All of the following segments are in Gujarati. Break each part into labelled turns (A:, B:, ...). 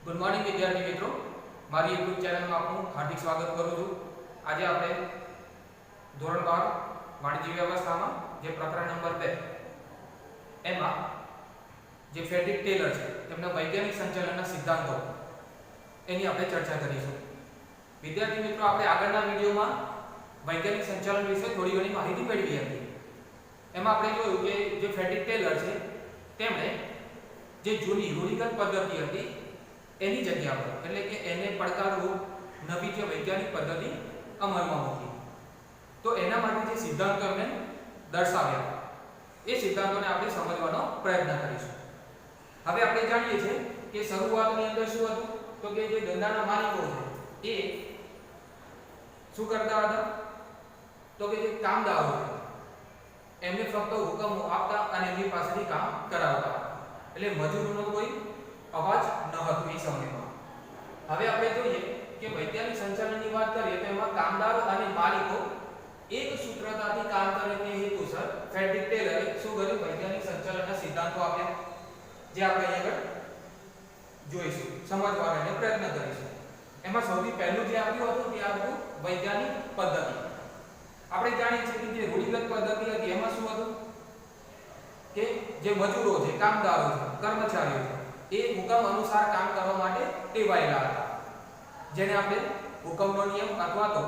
A: गुड मॉर्निंग विद्यार्थी मित्रों, मारी यूट्यूब चैनल में आपનું हार्दिक स्वागत करूँ છું। આજે આપણે ધોરણ 12 વાણિજ્ય વ્યવસ્થામાં જે પ્રકરણ નંબર 2 એમાં જે ફ્રેડરિક ટેલર છે તેમના વૈજ્ઞાનિક સંચાલનના સિદ્ધાંતો એની આપણે ચર્ચા કરીશું। વિદ્યાર્થી મિત્રો, આપણે આગળના વિડિયોમાં વૈજ્ઞાનિક સંચાલન વિશે થોડી ઘણી માહિતી મેળવી હતી। એમાં આપણે જોયું કે જે ફ્રેડરિક ટેલર છે તેમણે જે જૂની રૂઢિગત પદ્ધતિ હતી એની જગ્યા પર એટલે કે એને પડકારરૂપ નવી જે વૈજ્ઞાનિક પદ્ધતિ અમલમાં મૂકી। તો એના માટે જે સિદ્ધાંતો એમણે દર્શાવ્યા એ સિદ્ધાંતોને આપણે સમજવાનો પ્રયત્ન કરીશું। હવે આપણે જાણીએ છીએ કે શરૂઆતની અંદર શું હતું, તો કે જે ધંધાના માલિકો છે એ શું કરતા હતા, તો કે જે કામદારો છે એમને ફક્ત હુકમો આપતા અને એમની પાસેથી કામ કરાવતા, એટલે મજૂરોનો કોઈ અવાજ ન હતો એ સમયમાં। હવે આપણે જોઈએ કે વૈજ્ઞાનિક સંચાલનની વાત કરીએ તો એમાં કામદારો અને માલિકો એક સૂત્રતાથી કામ કરે તે હેતુસર ફ્રેડરિક ટેલરે શું કર્યું, વૈજ્ઞાનિક સંચાલનના સિદ્ધાંતો આપ્યા, જે આપણે અહીં આગળ જોઈશું, સમજવાનો પ્રયત્ન કરીશું। એમાં સૌથી પહેલું જે આપ્યું હતું તે હતું વૈજ્ઞાનિક પદ્ધતિ। આપણે જાણીએ છીએ કે જે રૂઢિગત પદ્ધતિ હતી એમાં શું હતું કે જે મજૂરો છે, કામદારો છે, કર્મચારીઓ છે એ હુકમ અનુસાર કામ કરવા માટે ટેવાયેલા હતા, જેને આપણે હુકમનો નિયમ અથવા તો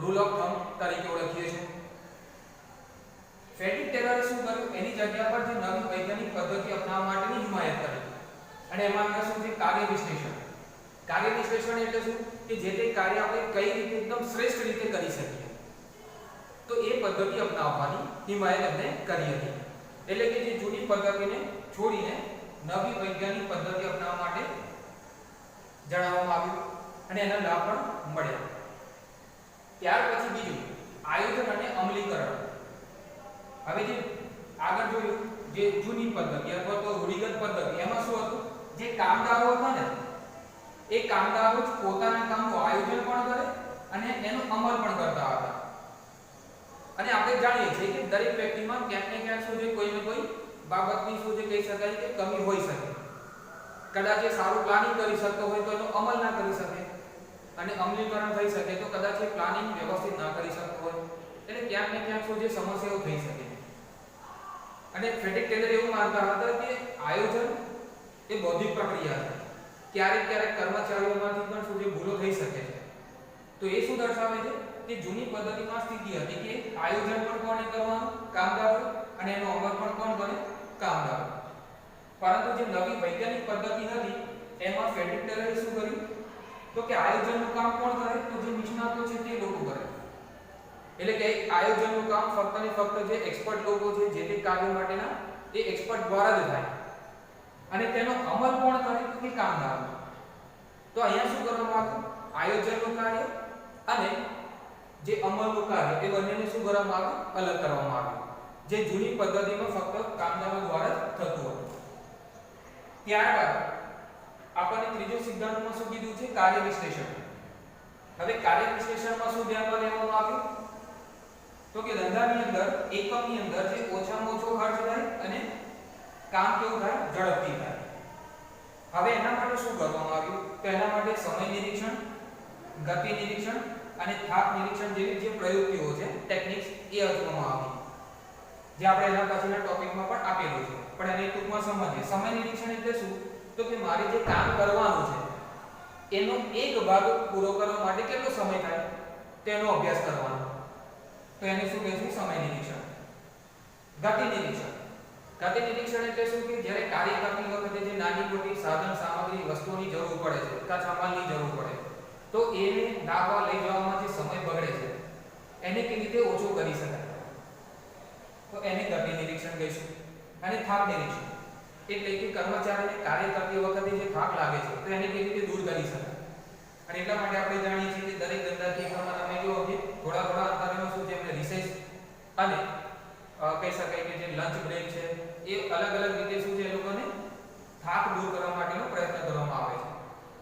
A: રૂલ ઓફ થંબ તરીકે ઓળખીએ છીએ। ફ્રેડરિક ટેલરે શું કર્યું, એની જગ્યા પર જે નવી વૈજ્ઞાનિક પદ્ધતિ અપનાવવા માટેની હિમાયત કરી, અને એમાં શું છે, કાર્ય વિશ્લેષણ। કાર્ય વિશ્લેષણ એટલે શું કે જે તે કાર્ય આપણે કઈ રીતે એકદમ શ્રેષ્ઠ રીતે કરી શકીએ, તો એ પદ્ધતિ અપનાવવાની હિમાયત એમને કરી હતી। એટલે કે જે જૂની પદ્ધતિને છોડીને નવી વૈજ્ઞાનિક પદ્ધતિ અપનાવવા માટે જણાવવામાં આવ્યું અને એના લાભ પણ મળ્યા। ત્યાર પછી બીજું આયોજન અને અમલીકરણ। હવે જે આગળ જોયું જે જૂની પદ્ધતિ અથવા તો રૂઢિગત પદ્ધતિ એમાં શું હતું, જે કામદારો હતા ને એ કામદારો જ પોતાના કામનું આયોજન પણ કરે અને એનો અમલ પણ કરતા હતા। અને આપણે જાણીએ છીએ કે દરેક વ્યક્તિમાં ક્યાંક ને ક્યાંક શું છે, કોઈ ને કોઈ બાબતની શું છે કહી શકાય કે કમી હોઈ શકે। કદાચ એ સારું પ્લાનિંગ કરી શકતો હોય તો એનો અમલ ના કરી શકે, અને અમલીકરણ થઈ શકે તો કદાચ એ પ્લાનિંગ વ્યવસ્થિત ના કરી શકતો હોય, એટલે ક્યાંક ને ક્યાંક શું છે સમસ્યાઓ થઈ શકે। અને ફ્રેડરિક ટેલર એવું માનતા હતા કે આયોજન એ બૌદ્ધિક પ્રક્રિયા છે, ક્યારેક ક્યારેક કર્મચારીઓમાંથી પણ શું છે ભૂલો થઈ શકે છે। તો એ શું દર્શાવે છે કે જૂની પદ્ધતિમાં સ્થિતિ હતી કે આયોજન પણ કોણે કરવાનું, કામદારો, અને એનો અમલ પણ કોણ કરે, કામદારો। પરંતુ જે નવી વૈજ્ઞાનિક પદ્ધતિ હતી એમાં ફ્રેડરિક ટેલરે શું કર્યું, તો કે આયોજનનું કામ કોણ કરે, તો જે નિષ્ણાતો છે તે લોકો કરે। એટલે કે આયોજનનું કામ ફક્ત ને ફક્ત જે એક્સપર્ટ લોકો છે જે તે કાર્ય માટેના એ એક્સપર્ટ દ્વારા જ થાય, અને તેનો અમલ કોણ કરે, તો કે કામદારો। તો અહીંયા શું કરવામાં આવ્યું, આયોજનનું કાર્ય અને જે અમલનું કાર્ય એ બંનેને શું કરવામાં આવ્યું, અલગ કરવામાં આવ્યું, જે જૂની પદ્ધતિમાં ફક્ત કામદારો દ્વારા જ થતું હતું। ત્યારબાદ આપણને ત્રીજો સિદ્ધાંતમાં શું કીધું છે, કાર્ય વિશ્લેષણ। હવે કાર્ય વિશ્લેષણમાં શું ધ્યાનમાં લેવામાં આવ્યું, તો કે ધંધાની અંદર એકમની અંદર જે ઓછામાં ઓછો ખર્ચ થાય અને કામ કેવું થાય, ઝડપથી થાય। હવે એના માટે શું કરવામાં આવ્યું, તો એના માટે સમય નિરીક્ષણ, ગતિ નિરીક્ષણ અને થાક નિરીક્ષણ જેવી જે પ્રયુક્તિઓ છે, ટેકનિક્સ એ અજમાવવામાં આવી, જે આપણે એના પછીના ટોપિકમાં પણ આપેલું છે, પણ એને ટૂંકમાં સમજીએ। સમય નિરીક્ષણ એટલે શું, તો કે મારે જે કામ કરવાનું છે એનો એક ભાગ પૂરો કરવા માટે કેટલો સમય થાય તેનો અભ્યાસ કરવાનો, તો એને શું કહેશું, સમય નિરીક્ષણ। ગતિ નિરીક્ષણ। ગતિ નિરીક્ષણ એટલે શું કે જ્યારે કાર્ય કરતી વખતે જે નાની મોટી સાધન સામગ્રી વસ્તુઓની જરૂર પડે છે, કાચા માલની જરૂર પડે, તો એને લાવવા લઈ જવામાં જે સમય બગડે છે એને કેવી રીતે ઓછો કરી શકાય, તો એને ગતિ નિરીક્ષણ કહીશું। અને થાક નિરીક્ષણ એટલે કે કર્મચારીને કાર્ય કરતી વખતે જે થાક લાગે છે તો એને કેવી રીતે દૂર કરી શકાય। અને એટલા માટે આપણે જાણીએ છીએ કે દરેક ધંધાકીય એકમમાં તમે જો કે થોડા થોડા અંતરાલમાં શું છે એમને રિસેસ અને કહી શકાય કે જે લંચ બ્રેક છે એ અલગ અલગ રીતે શું છે એ લોકોને થાક દૂર કરવા માટેનો પ્રયત્ન કરવામાં આવે છે।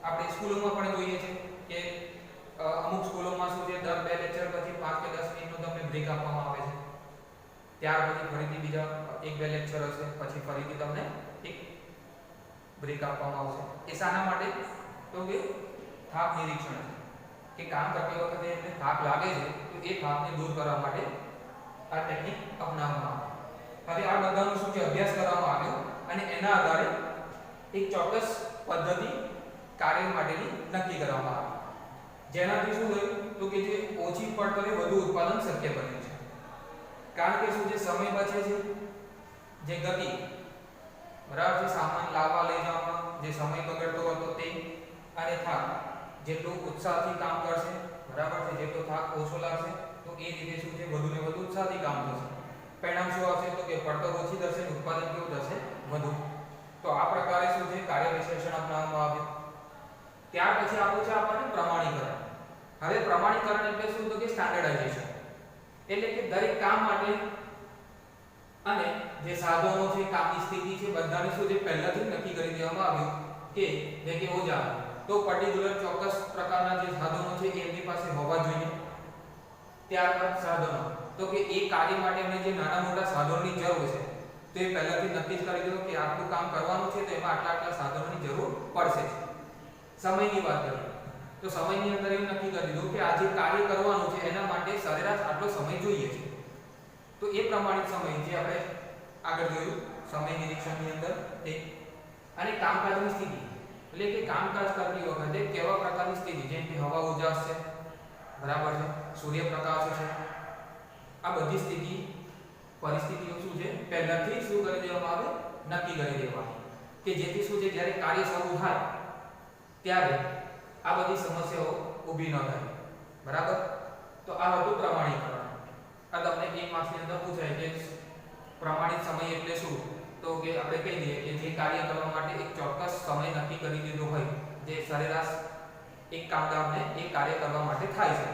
A: આપણે સ્કૂલોમાં પણ જોઈએ છે કે અમુક સ્કૂલોમાં શું છે દર 2 લેક્ચર પછી 5 કે 10 મિનિટનો તમને બ્રેક આપવામાં આવે છે, ત્યાર પછી ફરીથી બીજા 1-2 લેક્ચર હશે, પછી ફરીથી તમને એક બ્રેક આપવામાં આવશે. એ શાના માટે? તો કે થાક નિરીક્ષણ છે કે કામ કરતી વખતે એમને થાક લાગે છે તો એ થાકને દૂર કરવા માટે આ ટેકનિક અપનાવવામાં આવે. હવે આ બધાનો શું છે અભ્યાસ કરવામાં આવ્યો અને એના આધારે એક ચોક્કસ પદ્ધતિ કાર્ય માટેની નક્કી કરવામાં આવી, જેનાથી શું થયું તો કે જે ઓછી પડતરે વધુ ઉત્પાદન શક્ય બન્યું છે. કારણ કે શું છે સમય બચે છે, જે ગતિ બરાબર છે સામાન લાવવા લઈ જવામાં જે સમય બગડતો હતો તે, અને થાક જેટલું ઉત્સાહથી કામ કરશે બરાબર છે જેટલો થાક ઓછો લાગશે તો એ રીતે શું છે વધુ ને વધુ ઉત્સાહથી કામ થશે. પરિણામ શું આવશે તો કે પડતર ઓછી થશે, ઉત્પાદન કેવું થશે વધુ. તો આ પ્રકારે શું છે કાર્ય વિશ્લેષણ અપનાવવામાં આવ્યું. ત્યાર પછી આપણું છે આપણને પ્રમાણીકરણ. હવે પ્રમાણીકરણ એટલે શું તો કે સ્ટાન્ડર્ડાઇઝેશન, એટલે કે દરેક કામ માટે અને જે સાધનો છે કામની સ્થિતિ છે બધાને શું છે પહેલાથી નક્કી કરી દેવામાં આવ્યું કે જે કે ઓજાર તો પર્ટિક્યુલર ચોક્કસ પ્રકારના જે સાધનો છે એ એમની પાસે હોવા જોઈએ. ત્યારબાદ સાધનો તો કે એ કાર્ય માટે એમને જે નાના મોટા સાધનોની જરૂર છે તો એ પહેલાથી નક્કી જ કરી દીધું કે આટલું કામ કરવાનું છે તો એમાં આટલા સાધનોની જરૂર પડશે. સમયની વાત કરીએ તો સમયની અંદર એવું નક્કી કરી દીધું કે આ જે કાર્ય કરવાનું છે એના માટે સરેરાશ આટલો સમય જોઈએ છે. તો એ પ્રમાણિત સમય જે આપણે આગળ જોયું સમય નિરીક્ષણની અંદર તે, અને કામકાજની સ્થિતિ એટલે કે કામકાજ કરતી વખતે કેવા પ્રકારની સ્થિતિ જેમ કે હવા ઉજાસ છે બરાબર છે, સૂર્યપ્રકાશ છે, આ બધી સ્થિતિ પરિસ્થિતિઓ શું છે પહેલાથી શું કરી દેવામાં આવે નક્કી કરી દેવાની કે જેથી શું છે જ્યારે કાર્ય શરૂ થાય ત્યારે આ બધી સમસ્યાઓ ઊભી ન થાય બરાબર. તો આ હતું પ્રમાણીકરણ. આ તમને એક માર્ક્સની અંદર પૂછાય કે પ્રમાણિત સમય એટલે શું તો કે આપણે કહી દઈએ કે જે કાર્ય કરવા માટે એક ચોક્કસ સમય નક્કી કરી દીધો હોય જે સરેરાશ એક કામદારને એક કાર્ય કરવા માટે થાય છે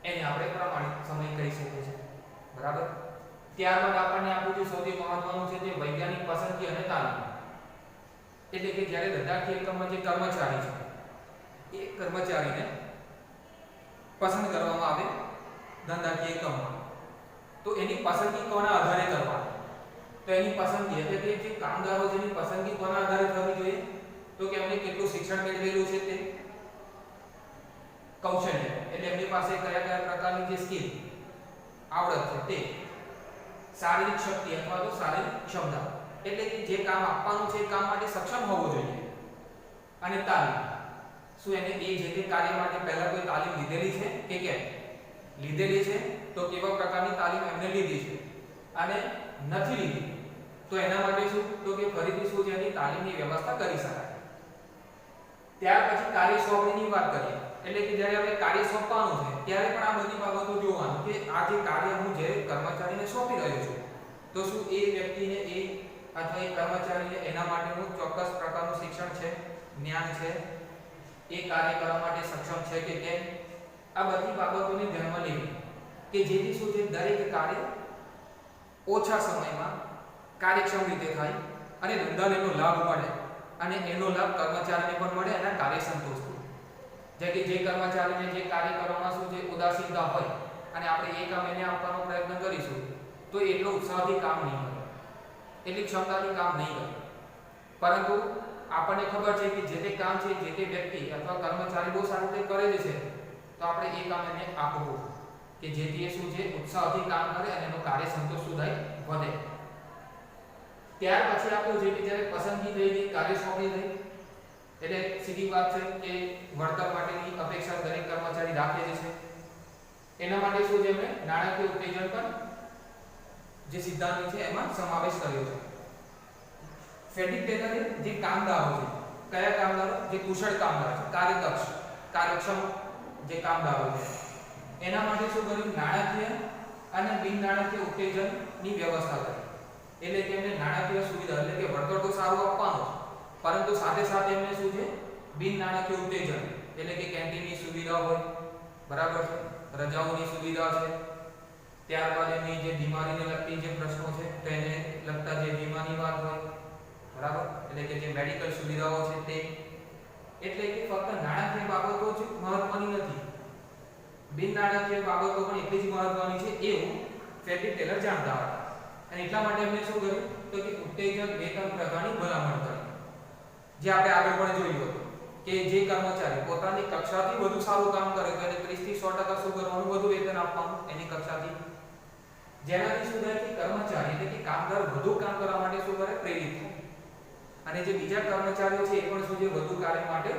A: એને આપણે પ્રમાણિત સમય કહી શકીએ છીએ બરાબર. ત્યારબાદ આપણને આપણું જે સૌથી મહત્વનું છે જે વૈજ્ઞાનિક પસંદગી અને તાલીમ, એટલે કે જ્યારે ધંધાકીય એકમમાં જે કર્મચારી છે એ કર્મચારીને પસંદ કરવામાં આવે ધંધાકીય એકમમાં તો એની પસંદગી કોના આધારે કરવાની? તો એની પસંદગી એટલે કે જે કામદારો જેની પસંદગી કોના આધારે થવી જોઈએ તો કે એમને કેટલું શિક્ષણ મેળવેલું છે તે, કૌશલ્ય એટલે એમની પાસે કયા કયા પ્રકારની જે સ્કિલ આવડત છે તે, શારીરિક શક્તિ અથવા તો શારીરિક ક્ષમતા એટલે કે જે કામ આપવાનું છે એ કામ માટે સક્ષમ હોવું જોઈએ, અને તાલીમ શું એને એ જે તે કાર્ય માટે પહેલા કોઈ તાલીમ લીધેલી છે કે કેમ લીધેલી છે તો કેવા પ્રકારની તાલીમ એમને લીધી છે, અને નથી લીધી તો એના માટે શું તો કે ફરીથી શું છે એની તાલીમની વ્યવસ્થા કરી શકાય. ત્યાર પછી કાર્ય સોંપણીની વાત કરીએ એટલે કે જ્યારે આપણે કાર્ય સોંપવાનું છે ત્યારે પણ આ બધી બાબતો જોવાનું કે આ જે કાર્ય હું જે કર્મચારીને સોંપી રહ્યો છું તો શું એ વ્યક્તિને એ અથવા એ કર્મચારીને એના માટેનું ચોક્કસ પ્રકારનું શિક્ષણ છે, જ્ઞાન છે, એ કાર્ય કરવા માટે સક્ષમ છે કે કેમ, આ બધી બાબતોને ધ્યાનમાં લેવી કે જેથી શું છે દરેક કાર્ય ઓછા સમયમાં કાર્યક્ષમ રીતે થાય અને ધંધાને એનો લાભ મળે અને એનો લાભ કર્મચારીને પણ મળે અને કાર્ય સંતોષ થાય. જે કર્મચારીને જે કાર્ય કરવામાં શું છે ઉદાસીનતા હોય અને આપણે એ કામ એને આપવાનો પ્રયત્ન કરીશું તો એટલો ઉત્સાહથી કામ નહીં કરે, એટલી ક્ષમતાથી કામ નહીં કરે, પરંતુ આપણને ખબર છે કે જે તે કામ છે જે તે વ્યક્તિ અથવા કર્મચારી બહુ સારી રીતે કરે છે તો આપણે એ કામ એને આપવું કે જેથી એ શું છે ઉત્સાહથી કામ કરે અને એનો કાર્ય સંતોષ સુધાય વધે. ત્યાર પછી આપણું જે જ્યારે પસંદગી થઈ ગઈ, કાર્ય સોંપણી થઈ એટલે સીધી વાત છે કે વળતર માટેની અપેક્ષા દરેક કર્મચારી રાખે છે. એના માટે શું છે મેં નાણાકીય ઉત્તેજન પર જે સિદ્ધાંત છે એમાં સમાવેશ કર્યો છે. ફેડિક ટેલરે જે કામદારો છે કયા કામદારો જે કુશળ કામદાર છે, કાર્યદક્ષ કાર્યક્ષમ જે કામદારો છે એના માટે શું કર્યું નાણાકીય અને બિન નાણાકીય ઉત્તેજનની વ્યવસ્થા કરી. એટલે કે એમને નાણાકીય સુવિધા એટલે કે વળતર તો સારું આપવાનું પરંતુ સાથે સાથે એમને શું છે બિન નાણાકીય ઉત્તેજન એટલે કે કેન્ટીનની સુવિધા હોય બરાબર છે, રજાઓની સુવિધા છે, ત્યારબાદ એની જે બીમારીને લગતી જે પ્રશ્નો છે તેને લગતા જે વીમાની વાત હોય બરાબર એટલે કે જે મેડિકલ સુવિધાઓ છે તે, એટલે કે ફક્ત નાણાકીય બાબતો જ મહત્વની નથી, બિન નાણાકીય બાબતો પણ એટલી જ મહત્વની છે એવું ફેડિક ટેલર જાણતા હતા અને એટલા માટે એમણે શું કર્યું તો કે ઉત્તેજક વેતન પ્રકારની ભલામણ કરી. જે આપણે આગળ પણ જોયું હતું કે જે કર્મચારી પોતાની કક્ષાથી વધુ સારું કામ કરે તો એને 30 થી 100% શું કરવાનું, વધુ વેતન આપવાનું એની કક્ષાથી, જેનાથી શું થાય કે કર્મચારી એટલે કે કામદાર વધુ કામ કરવા માટે શું કરે, પ્રેરિત થાય, અને જે બીજા કર્મચારીઓ છે એ પણ શું છે, વધુ કાર્ય માટે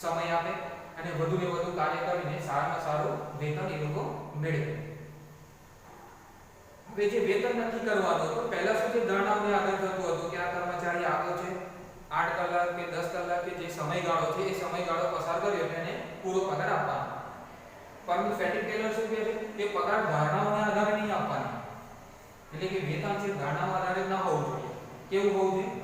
A: સમય આપે અને વધુ ને વધુ કાર્ય કરીને સારામાં સારું વેતન એ લોકો મેળવે. હવે જે વેતન નક્કી કરવાનું હતું, પહેલા શું છે, ધારણાઓને આધાર થતું હતું કે આ કર્મચારી આવ્યો છે 8 કલાક કે 10 કલાક કે જે સમયગાળો છે એ સમયગાળો પસાર કર્યો એટલે એને પૂરો પગાર આપવાનો. પરંતુ ફેટિગ ટેલર શું કહે છે કે પગાર ધારણાઓના આધારે નહીં આપવાનો, એટલે કે વેતન છે ધારણાઓ આધારે ન હોવું જોઈએ. કેવું હોવું જોઈએ?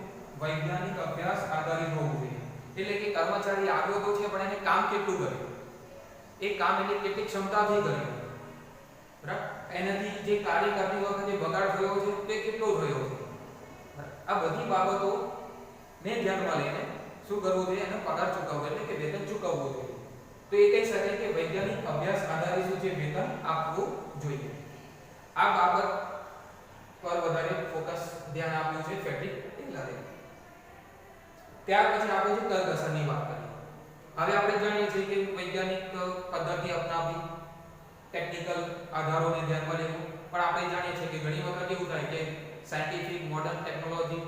A: વૈજ્ઞાનિક અભ્યાસ આધારિત હોવું જોઈએ. એટલે કે કર્મચારી આવ્યો તો છે પણ એને કામ કેટલું કર્યું, એ કામ એની કેટલી ક્ષમતાથી કર્યું, બરાબર, એનાથી જે કાર્ય કરતી વખતે બગાડ થયો છે તે કેટલો થયો છે, આ બધી બાબતો ને ધ્યાનમાં લઈને શું કરવું જોઈએ, એને પગાર ચૂકવવો એટલે કે વેતન ચૂકવવું જોઈએ. તો એ કહી શકાય કે વૈજ્ઞાનિક અભ્યાસ આધારિત શું છે, વેતન આપવું જોઈએ. આ બાબત પર વધારે ફોકસ ધ્યાન આપ્યું છે ફેટિગ ટેલરે. ત્યાર પછી આપણે જે કરકસરની વાત કરીએ. હવે આપણે જાણીએ છીએ કે વૈજ્ઞાનિક પદ્ધતિ અપનાવવી, ટેકનિકલ આધારોને ધ્યાનમાં લેવું, પણ આપણે જાણીએ છીએ કે ઘણી વખત એવું થાય કે સાયન્ટિફિક મોડર્ન ટેકનોલોજી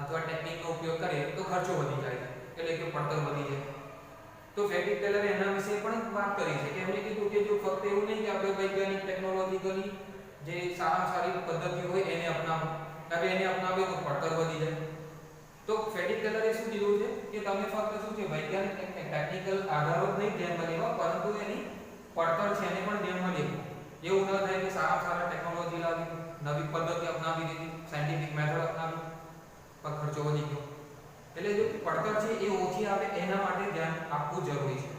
A: અથવા ટેકનિકનો ઉપયોગ કરીએ તો ખર્ચો વધી જાય છે, એટલે કે પડતર વધી જાય. તો ફેટિગ ટેલરે એના વિશે પણ વાત કરી છે કે એમણે કીધું કે જો ફક્ત એવું નહીં કે આપણે વૈજ્ઞાનિક ટેકનોલોજીકલી જે સારામાં સારી પદ્ધતિ હોય એને અપનાવો, હવે એને અપનાવીએ તો પડતર વધી જાય. તો ફેટિગ ટેલરે શું કીધું છે કે તમે ફક્ત શું છે, વૈજ્ઞાનિક ટેકનિકલ આધારો જ નહીં ધ્યાનમાં લેવા, પરંતુ એની પડતર છે એને પણ ધ્યાનમાં લેવું. એવું ન થાય કે સારામાં સારા ટેકનોલોજી લાવી, નવી પદ્ધતિ અપનાવી દીધી, સાયન્ટિફિક મેથડ અપનાવી, પણ ખર્ચો વધી ગયો. એટલે જો પડતર છે એ ઓછી આવે એના માટે ધ્યાન આપવું જરૂરી છે.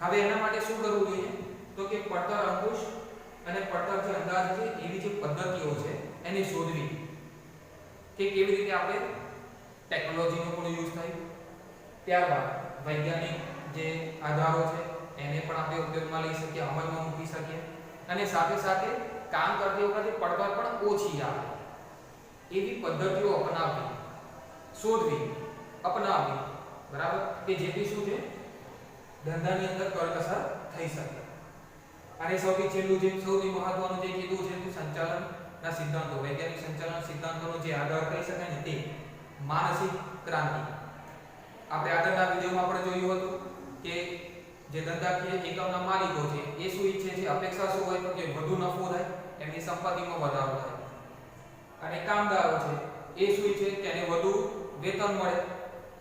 A: હવે એના માટે શું કરવું જોઈએ, તો કે પડતર અંકુશ અને પડતર જે અંદાજ છે એવી જે પદ્ધતિઓ છે એને શોધવી કે કેવી રીતે આપણે ટેકનોલોજીનો પણ યુઝ થાય. ત્યારબાદ વૈજ્ઞાનિક જે આધારો છે એને પણ આપણે ઉપયોગમાં લઈ શકીએ, અમલમાં મૂકી શકીએ, અને સાથે સાથે કામ કરતી વખતે પડતર પણ ઓછી આવે એવી પદ્ધતિઓ અપનાવવી, શોધવી, અપનાવવી, બરાબર, કે જેથી શું છે, ધંધાની અંદર કરકસર થઈ શકે. અને સૌથી છેલ્લું જે સૌથી મહત્વનું જે કીધું છે તે સંચાલનના સિદ્ધાંતો, વૈજ્ઞાનિક સંચાલન સિદ્ધાંતોનો જે આધાર કહી શકાય ને તે માનસિક ક્રાંતિ. આપણે આગળના વિડિયોમાં આપણે જોયું હતું કે જે ધંધાકીય એકમના માલિકો છે એ શું ઈચ્છે છે, અપેક્ષા શું હોય તો કે વધુ નફો થાય, એમની સંપત્તિમાં વધારો થાય, અને કામદારો છે એ શું ઈચ્છે કે એને વધુ વેતન મળે,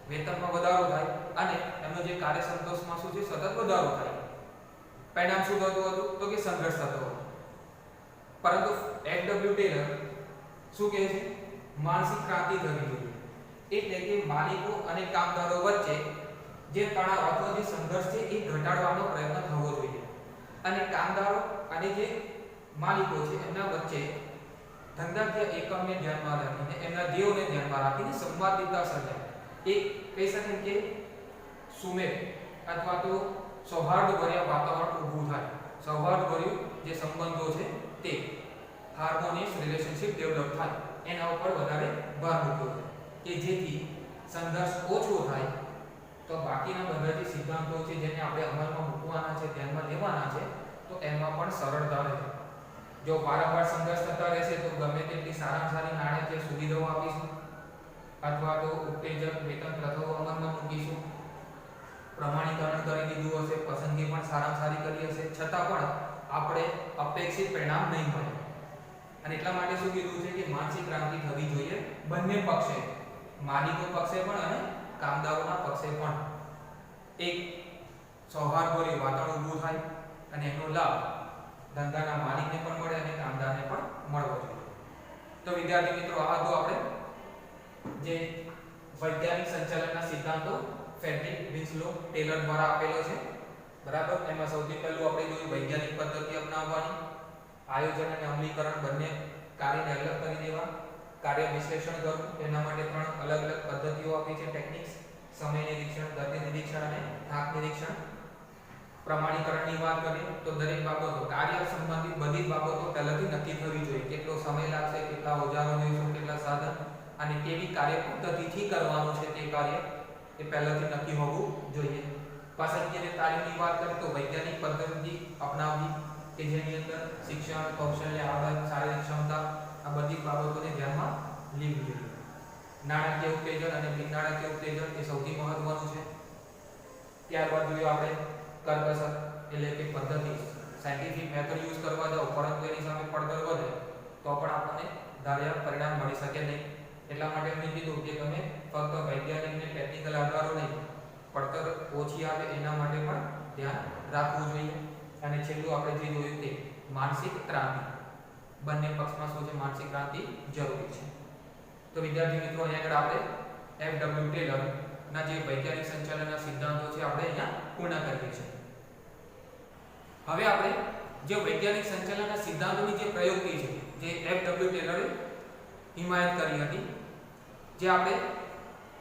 A: વેતનમાં વધારો થાય, અને એમનો જે કાર્ય સંતોષમાં શું છે, સતત વધારો થાય. પરિણામ શું થતું હતું તો કે સંઘર્ષ થતો હતો. પરંતુ એફડબ્લ્યુ ટેલર શું કહે છે, માનસિક ક્રાંતિ થવી જોઈએ, એટલે કે માલિકો અને કામદારો વચ્ચે જે તણાવ અથવા જે સંઘર્ષ છે એ ઘટાડવાનો પ્રયત્ન થવો જોઈએ, અને કામદારો અને જે માલિકો છે એમના વચ્ચે ધંધાકીય એકમને ધ્યાનમાં રાખીને, એમના ધ્યેયોને ધ્યાનમાં રાખીને સંવાદિતા સર્જાય. એક કહી શકાય કે સુમેળ અથવા તો સૌહાર્દભર્યા વાતાવરણ ઊભું થાય, સૌહાર્દભર્યું જે સંબંધો છે તે હાર્મોનિયસ રિલેશનશિપ ડેવલપ થાય, એના ઉપર વધારે ભાર મૂક્યો છે કે જેથી સંઘર્ષ ઓછો થાય. તો બાકીના બધા જે સિદ્ધાંતો છે જેને આપણે અમલમાં મૂકવાના છે, ધ્યાનમાં લેવાના છે, તો એમાં પણ સરળતા રહે. જો વારંવાર સંઘર્ષ થતા રહેશે તો ગમે તેટલી સારામાં સારી નાણાકીય સુવિધાઓ આપીશું અથવા તો ઉત્તેજક વેતન પ્રથાઓ અમલમાં મૂકીશું, પ્રમાણીકરણ કરી દીધું હશે, પસંદગી પણ સારામાં સારી કરી હશે, છતાં પણ આપણે અપેક્ષિત પરિણામ નહીં મળે. અને એટલા માટે શું કીધું છે કે માનસિક ક્રાંતિ થવી જોઈએ બંને પક્ષે, માલિકો પક્ષે પણ અને કામદારોના પક્ષે પણ. એક સૌહાર્દભર્યું વાતાવરણ ઊભું થાય અને એનો લાભ ધંધાના માલિકને પણ મળે અને કામદારને પણ મળવો જોઈએ. તો વિદ્યાર્થી મિત્રો, આ હતું આપણે જે વૈજ્ઞાનિક સંચાલનના સિદ્ધાંતો ફેડરિક વિન્સલો ટેલર દ્વારા આપેલો છે, બરાબર. એમાં સૌથી પહેલું આપણે જોયું વૈજ્ઞાનિક પદ્ધતિ અપનાવવાની, આયોજન અને અમલીકરણ બંને કાર્યને અલગ કરી દેવા, કાર્ય વિશ્લેષણ કરવું, એના માટે 3 અલગ અલગ પદ્ધતિઓ આપી છે, ટેકનિક્સ, સમય નિરીક્ષણ, ગતિ નિરીક્ષણ અને થાક નિરીક્ષણ. પ્રમાણીકરણની વાત કરીએ તો દરેક બાબતો, કાર્ય સંબંધિત બધી બાબતો પહેલાથી નક્કી થવી જોઈએ, કેટલો સમય લાગશે, કેટલા ઓજારો જોઈશું, કેટલા સાધન, અને કેવી કાર્ય પદ્ધતિથી કરવાનું છે તે કાર્ય એ પહેલાથી નક્કી હોવું જોઈએ. પસંદગી અને તાલીમની વાત કરીએ તો વૈજ્ઞાનિક પદ્ધતિ અપનાવવી કે જેની અંદર શિક્ષણ, કૌશલ્ય, આવડત, શારીરિક ક્ષમતા આ બધી બાબતોને ધ્યાનમાં લેવી જોઈએ. નાણાકીય ઉત્તેજન અને બિન નાણાકીય ઉત્તેજન એ સૌથી મહત્વનું છે. ત્યારબાદ જોઈએ આપણે કરકસર એટલે કે પદ્ધતિ, સાયન્ટિફિક મેથડ યુઝ કરવા જાઓ પરંતુ એની સામે પડતર વધે તો પણ આપણને ધાર્યા પરિણામ મળી શકે નહીં. એટલા માટે મેં કીધું કે તમે ફક્ત વૈજ્ઞાનિક ને ટેકનિકલ આધારો નહીં, પડતર ઓછી આવે એના માટે પણ ધ્યાન રાખવું જોઈએ. અને છેલ્લું આપણે જે જોયું તે માનસિક ક્રાંતિ, બંને પક્ષમાં શું છે માનસિક ક્રાંતિ જરૂરી છે. તો વિદ્યાર્થી મિત્રો અહીંયા આગળ આપણે FW ટેલર ના જે વૈજ્ઞાનિક સંચાલનના સિદ્ધાંતો છે આપણે અહીંયા પૂર્ણ કરીએ છીએ. હવે આપણે જે વૈજ્ઞાનિક સંચાલનના સિદ્ધાંતોની જે પ્રયોગતિ છે જે FW ટેલરે હિમાયત કરી હતી, જે આપણે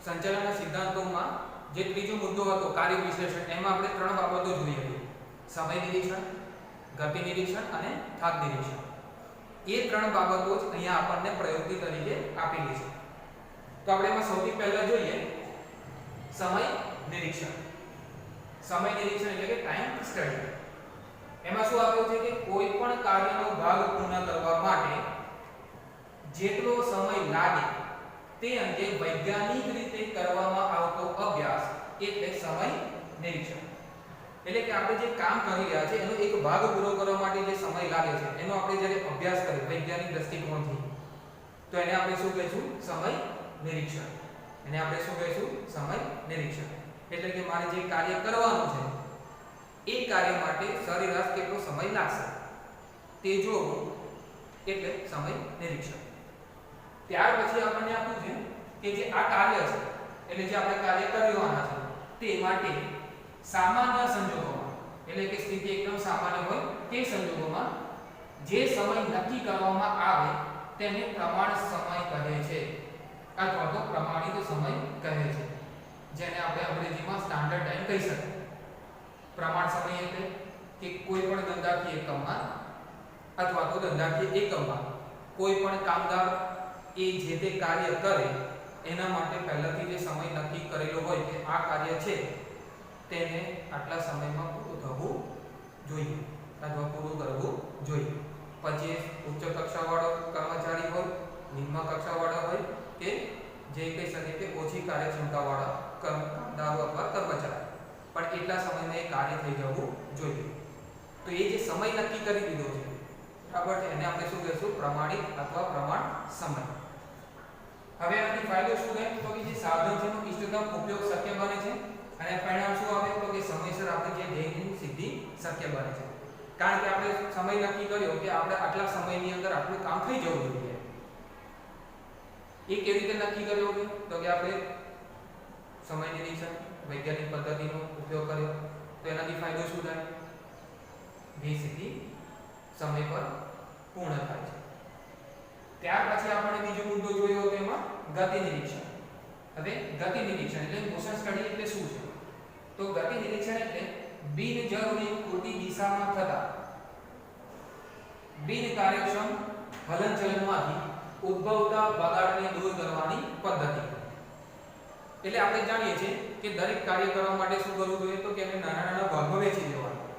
A: સંચાલનના સિદ્ધાંતોમાં જે ત્રીજો મુદ્દો હતો કાર્ય વિશ્લેષણ, એમાં આપણે ત્રણ બાબતો જોઈ હતી: સમય નિરીક્ષણ, ગતિ નિરીક્ષણ અને થાક નિરીક્ષણ. એ ત્રણ બાબતો જ અહીંયા આપણને પ્રયોગતિ તરીકે આપેલી છે. તો આપણે એમાં સૌથી પહેલા જોઈએ સમય નિરીક્ષણ. સમય નિરીક્ષણ એટલે કે ટાઈમ સ્ટડી. એમાં શું આપ્યું છે કે કોઈ પણ કાર્યનો ભાગ પૂર્ણ કરવા માટે જેટલો સમય લાગે તે અંગે વૈજ્ઞાનિક રીતે કરવામાં આવતો અભ્યાસ એટલે સમય નિરીક્ષણ. એટલે કે આપણે જે કામ કરી રહ્યા છે એનો એક ભાગ પૂરો કરવા માટે જે સમય લાગે છે એનો આપણે જ્યારે અભ્યાસ કરીએ વૈજ્ઞાનિક દ્રષ્ટિકોણથી તો એને આપણે શું કહીશું? સમય નિરીક્ષણ. એને આપણે શું કહીશું? સમય નિરીક્ષણ. એટલે કે મારે જે કાર્ય કરવાનું છે એ કાર્ય માટે સરેરાશ કેટલો સમય લાગશે તે જોવું એટલે સમય નિરીક્ષણ. ત્યાર પછી આપણને આપ્યું છે કે જે આ કાર્ય છે એટલે જે આપણે કાર્ય કરવાના છે તે માટે સામાન્ય સંજોગોમાં એટલે કે સ્થિતિ એકદમ સામાન્ય હોય તે સંજોગોમાં જે સમય નક્કી કરવામાં આવે તેને પ્રમાણ સમય કહે છે અથવા તો પ્રમાણિત સમય કહે છે, જેને આપણે અંગ્રેજીમાં સ્ટાન્ડર્ડ ટાઈમ કહી શકીએ. પ્રમાણ સમય એટલે કે કોઈ પણ ધંધાકીય એકમમાં અથવા તો ધંધાકીય એકમમાં કોઈ પણ કામદાર એ જે તે કાર્ય કરે એના માટે પહેલાથી જે સમય નક્કી કરેલો હોય કે આ કાર્ય છે તેને આટલા સમયમાં પૂરું થવું જોઈએ અથવા પૂરું કરવું જોઈએ. પછી ઉચ્ચ કક્ષાવાળો કર્મચારી હોય, નિમ્ન કક્ષાવાળો હોય કે જે કહી શકે કે ઓછી કાર્યક્ષમતાવાળા કામદારો અથવા કર્મચારી, પણ એટલા સમયમાં એ કાર્ય થઈ જવું જોઈએ. તો એ જે સમય નક્કી કરી દીધો છે બરાબર છે એને આપણે શું કહીશું? પ્રમાણિત અથવા પ્રમાણ સમય. હવે આની ફાયદો શું થાય તો કે જે સાધન છે એનો ઇષ્ટતમ ઉપયોગ શક્ય બને છે અને પરિણામ શું આવે તો કે સમયસર આપણે જે ધ્યેયની સિદ્ધિ શક્ય બને છે. કારણ કે આપણે સમય નક્કી કર્યો કે આપણે આટલા સમયની અંદર આટલું કામ થઈ જવું જોઈએ. એ કેવી રીતે નક્કી કર્યો તો કે આપણે સમય નિરીક્ષણ વૈજ્ઞાનિક પદ્ધતિનો ઉપયોગ કર્યો તો એનાથી ફાયદો શું થાય? ધ્યેય સિદ્ધિ સમય પર પૂર્ણ થાય છે. ત્યાર પછી આપણે બીજો મુદ્દો જોયો હતો એમાં ગતિ નિરીક્ષણ. હવે ગતિ નિરીક્ષણ એટલે મોશન સ્ટડી એટલે શું છે? તો ગતિ નિરીક્ષણ એટલે બિનજરૂરી ખોટી દિશામાં થતા બિન કાર્યક્ષમ હલનચલનમાંથી ઉદ્ભવતા બગાડને દૂર કરવાની પદ્ધતિ. એટલે આપણે જાણીએ છીએ કે દરેક કાર્ય કરવા માટે શું કરવું જોઈએ તો કે એને નાના નાના ભાગમાં વહેંચી દેવાના,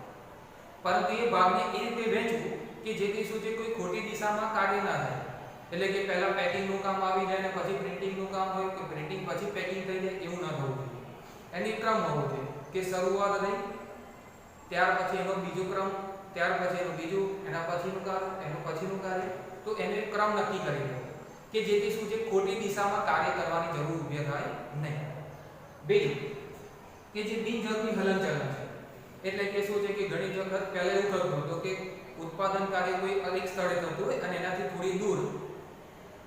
A: પરંતુ એ ભાગને એ રીતે વહેંચવું કે જેથી શું છે કોઈ ખોટી દિશામાં કાર્ય ના થાય. એટલે કે પહેલા પેકિંગનું કામ આવી જાય ને પછી પ્રિન્ટિંગનું કામ હોય કે પ્રિન્ટિંગ પછી પેકિંગ થઈ જાય એવું ના થવું જોઈએ. એની ક્રમ હોવો જોઈએ કે શરૂઆત થઈ, ત્યાર પછી એનો બીજો ક્રમ, ત્યાર પછી એનું બીજું, એના પછીનું કાર્ય, એનું પછીનું કાર્ય. તો એને ક્રમ નક્કી કરી દો કે જેથી શું છે ખોટી દિશામાં કાર્ય કરવાની જરૂર ઊભી થાય નહીં. બીજું કે જે બિનજરૂરી હલનચલન છે એટલે કે શું છે કે ઘણી વખત પહેલા એવું થતું હતું કે ઉત્પાદન કાર્ય કોઈ અનેક સ્થળે થતું હોય અને એનાથી થોડી દૂર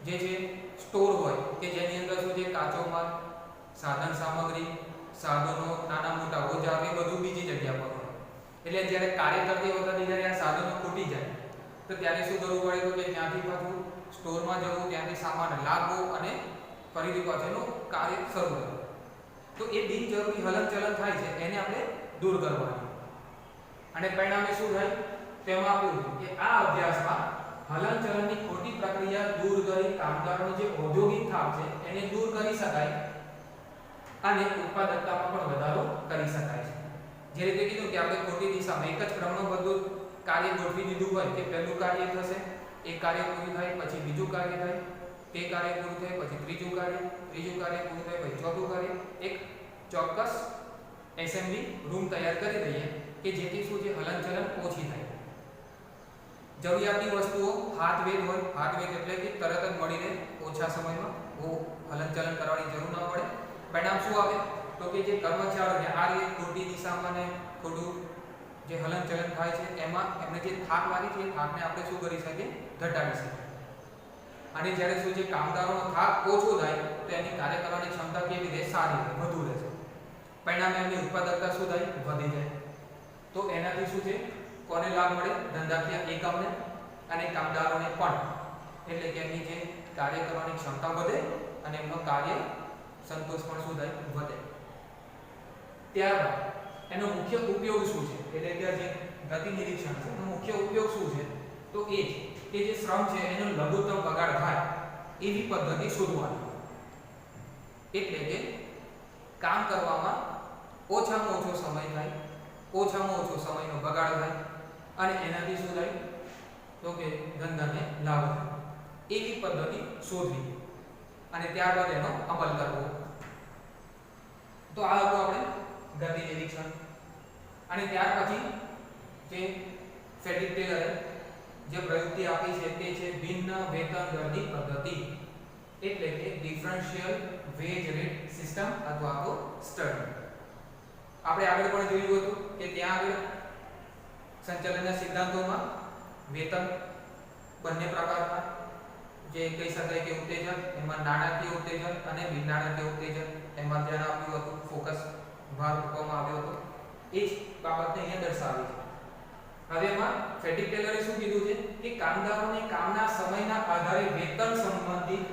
A: જે છે સ્ટોર હોય કે જેની અંદર શું છે કાચો માલ, સાધન સામગ્રી, સાધનો, નાના મોટા ઓજાર એ બધું બીજી જગ્યા પર હોય. એટલે જ્યારે કાર્ય કરતી વખતે જ્યારે આ સાધનો ખૂટી જાય તો ત્યારે શું કરવું પડે તો કે ત્યાંથી પાછું સ્ટોરમાં જવું, ત્યાંથી સામાન લાવવો અને ફરીથી પાછળનું કાર્ય શરૂ કરવું. તો એ બિનજરૂરી હલનચલન થાય છે એને આપણે દૂર કરવાનું. અને પરિણામે શું થાય તેમાં આપ્યું કે આ અભ્યાસમાં હલનચલનની ખોટી પ્રક્રિયા દૂર કરી કામદારોનો જે ઔદ્યોગિક થાક છે એને દૂર કરી શકાય અને ઉત્પાદકતામાં પણ વધારો કરી શકાય છે. જે રીતે કીધું કે આપણે ખોટી દિશામાં એક જ ક્રમમાં બધું કાર્ય ગોઠવી દીધું હોય કે પહેલું કાર્ય થશે, એક કાર્ય પૂરું થાય પછી બીજું કાર્ય થાય, તે કાર્ય પૂરું થાય પછી ત્રીજું કાર્ય પૂરું થાય પછી ચોથું કાર્ય, એક ચોક્કસ એસેમ્બલી રૂમ તૈયાર કરી દઈએ કે જેથી શું છે હલનચલન ઓછી થાય. જરૂરિયાતની વસ્તુઓ હાથવેદ હોય, હાથવેદ એટલે કે તરત જ મળી રહે ઓછા સમયમાં, બહુ હલનચલન કરવાની જરૂર ન પડે. પરિણામ શું આવે તો કે જે કર્મચારીઓને આ રીતે ખોટી દિશામાં ને ખોટું જે હલનચલન થાય છે એમાં એમને જે થાક લાગે છે એ થાકને આપણે શું કરી શકીએ, ઘટાડી શકીએ. અને જ્યારે શું છે કામદારોનો થાક ઓછો થાય તો એની કાર્ય કરવાની ક્ષમતા કેવી રહે, સારી રહે, વધુ રહે છે. પરિણામે એમની ઉત્પાદકતા શું થાય, વધી જાય. તો એનાથી શું છે કોને લાભ મળે, ધંધાકીય એકમને અને કામદારોને પણ. એટલે કે એમની જે કાર્ય કરવાની ક્ષમતા વધે અને એમનો કાર્ય સંતોષ પણ શું થાય, વધે. ત્યારબાદ એનો મુખ્ય ઉપયોગ શું છે, એટલે કે જે ગતિ નિરીક્ષણ છે એનો મુખ્ય ઉપયોગ શું છે તો એ જ કે જે શ્રમ છે એનો લઘુત્તમ બગાડ થાય એવી પદ્ધતિ શોધવાની. એટલે કે કામ કરવામાં ઓછામાં ઓછો સમય થાય, ઓછામાં ઓછો સમયનો બગાડ થાય અને એનાથી શું થાય તો કે ધંધાને લાભ થાય એવી પદ્ધતિ શોધવી અને ત્યારબાદ એનો અમલ કરવો. તો આ હતું આપણે ગતિ નિરીક્ષણ. અને ત્યાર પછી જે ફ્રેડરિક ટેલરે જે પ્રયુક્તિ આપી છે તે છે ભિન્ન વેતન દરની પદ્ધતિ, એટલે કે ડિફરન્શિયલ વેજ રેટ સિસ્ટમ અથવા તો સ્ટડી. આપણે આગળ પણ જોયું હતું કે ત્યાં આગળ સંચાલનના સિદ્ધાંતોમાં વેતન બંને પ્રકારના જે કહી શકાય કે ઉત્તેજન, એમાં નાણાકીય ઉત્તેજન અને બિન નાણાકીય ઉત્તેજન એમાં ધ્યાન આપ્યું હતું, ફોકસ ભાર મૂકવામાં આવ્યો હતો. એ જ બાબતને અહીંયા દર્શાવી છે. હવે એમાં ફ્રેડરિક ટેલરે શું કીધું છે કે કામદારોને કામના સમયના આધારે વેતન સંબંધિત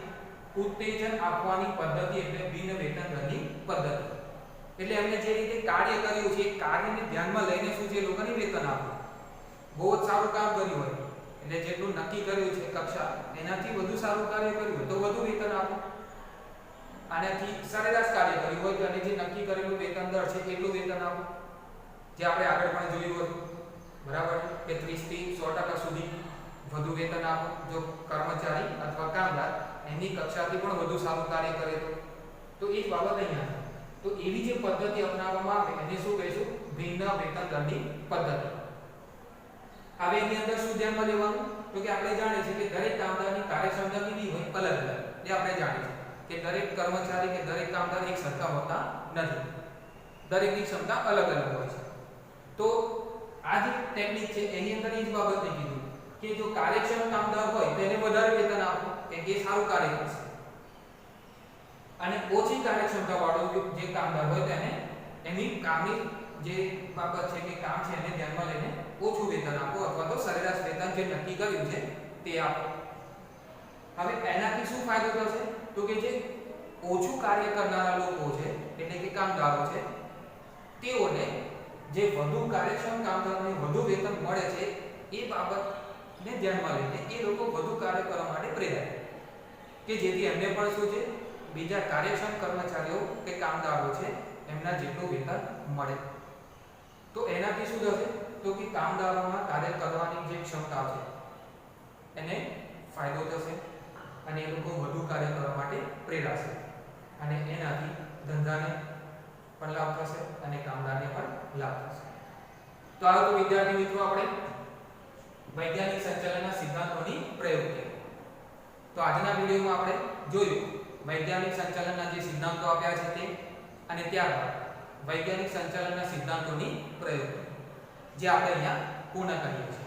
A: ઉત્તેજન આપવાની પદ્ધતિ એટલે બિન વેતન દરની પદ્ધતિ. એટલે એમને જે રીતે કાર્ય કર્યું છે એ કાર્યને ધ્યાનમાં લઈને શું છે લોકોને વેતન આપવું. બહુ જ સારું કામ કર્યું હોય એટલે જેટલું નક્કી કર્યું છે કક્ષા એનાથી વધુ સારું કાર્ય કર્યું હોય તો વધુ વેતન આપો. આનાથી સરેરાશ કાર્ય કર્યું હોય તો અને જે નક્કી કરેલું વેતન દર છે એટલું વેતન આપો. જે આપણે આગળ પણ જોયું હતું બરાબર કે 30 થી 100% સુધી વધુ વેતન આપો જો કર્મચારી અથવા કામદાર એની કક્ષાથી પણ વધુ સારું કાર્ય કરે તો એ જ બાબત અહીંયા છે. તો એવી જે પદ્ધતિ અપનાવવામાં આવે એને શું કહીશું, ભિન્ન વેતન દરની પદ્ધતિ. હવે એની અંદર શું ધ્યાનમાં લેવાનું તો કે આપણે જાણીએ છીએ કે દરેક કામદારની કાર્યક્ષમતા કેવી હોય, અલગ અલગ. એ આપણે જાણીએ છીએ કે દરેક કર્મચારી કે દરેક કામદાર એક સરખા હોતા નથી, દરેકની ક્ષમતા અલગ અલગ હોય છે. તો આ જે ટેકનિક છે એની અંદર એ જ બાબતને કીધું કે જો કાર્યક્ષમ કામદાર હોય તેને વધારે વેતન આપો કે એ સારું કાર્ય કરશે, અને ઓછી કાર્યક્ષમતા વાળો જે કામદાર હોય તેને એની કામની જે બાબત છે કે કામ છે એને ધ્યાનમાં લઈને ઓછું વેતન આપો અથવા તો સરેરાશ વેતન જે નક્કી કર્યું છે તે આપો. હવે એનાથી શું ફાયદો થશે તો કે જે ઓછું કાર્ય કરનારા લોકો છે એટલે કે કામદારો છે તેઓને જે વધુ કાર્યક્ષમ કામદારોને વધુ વેતન મળે છે એ બાબતને ધ્યાનમાં લઈને એ લોકો વધુ કાર્ય કરવા માટે પ્રેરાય કે જેથી એમને પણ શું છે બીજા કાર્યક્ષમ કર્મચારીઓ કે કામદારો છે એમના જેટલું વેતન મળે. તો એનાથી શું થશે તો કે કામદારોમાં કાર્ય કરવાની જે ક્ષમતા છે એને ફાયદો થશે અને એ લોકો વધુ કાર્ય કરવા માટે પ્રેરાશે અને એનાથી ધંધાને પણ લાભ થશે અને કામદારને પણ લાભ થશે. તો આ તો વિદ્યાર્થી મિત્રો આપણે વૈજ્ઞાનિક સંચાલનના સિદ્ધાંતોની પ્રયોગો. તો આજના વિડિયોમાં આપણે જોયું વૈજ્ઞાનિક સંચાલનના જે સિદ્ધાંતો આપ્યા છે તે અને ત્યારબાદ વૈજ્ઞાનિક સંચાલનના સિદ્ધાંતોની પ્રયોગો જે આપણે અહીંયા પૂર્ણ કરીએ છીએ.